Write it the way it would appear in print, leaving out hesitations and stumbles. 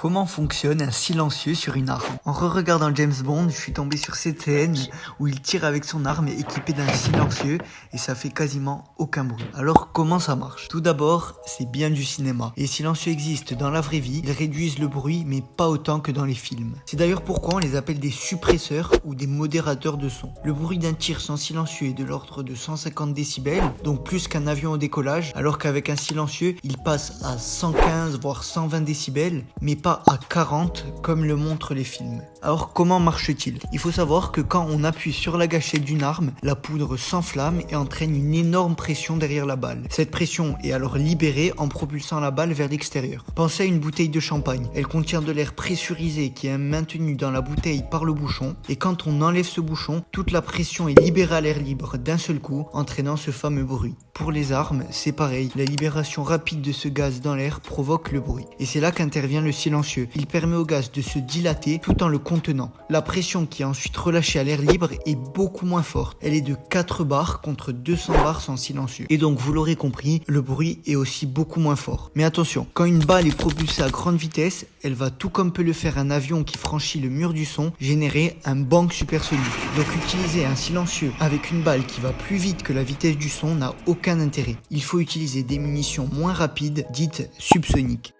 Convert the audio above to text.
Comment fonctionne un silencieux sur une arme? En re-regardant James Bond, je suis tombé sur cette scène où il tire avec son arme équipée d'un silencieux et ça fait quasiment aucun bruit. Alors comment ça marche? Tout d'abord, c'est bien du cinéma. Les silencieux existent dans la vraie vie, ils réduisent le bruit mais pas autant que dans les films. C'est d'ailleurs pourquoi on les appelle des suppresseurs ou des modérateurs de son. Le bruit d'un tir sans silencieux est de l'ordre de 150 décibels, donc plus qu'un avion au décollage, alors qu'avec un silencieux, il passe à 115 voire 120 décibels, mais pas à 40 comme le montrent les films. Alors comment marche-t-il? Il faut savoir que quand on appuie sur la gâchette d'une arme, la poudre s'enflamme et entraîne une énorme pression derrière la balle. Cette pression est alors libérée en propulsant la balle vers l'extérieur. Pensez à une bouteille de champagne. Elle contient de l'air pressurisé qui est maintenu dans la bouteille par le bouchon, et quand on enlève ce bouchon, toute la pression est libérée à l'air libre d'un seul coup, entraînant ce fameux bruit. Pour les armes, c'est pareil, la libération rapide de ce gaz dans l'air provoque le bruit. Et c'est là qu'intervient le silencieux. Il permet au gaz de se dilater tout en le contenant. La pression qui est ensuite relâchée à l'air libre est beaucoup moins forte. Elle est de 4 bars contre 200 bars sans silencieux. Et donc vous l'aurez compris, le bruit est aussi beaucoup moins fort. Mais attention, quand une balle est propulsée à grande vitesse, elle va, tout comme peut le faire un avion qui franchit le mur du son, générer un bang supersonique. Donc utiliser un silencieux avec une balle qui va plus vite que la vitesse du son n'a aucun intérêt. Il faut utiliser des munitions moins rapides, dites subsoniques.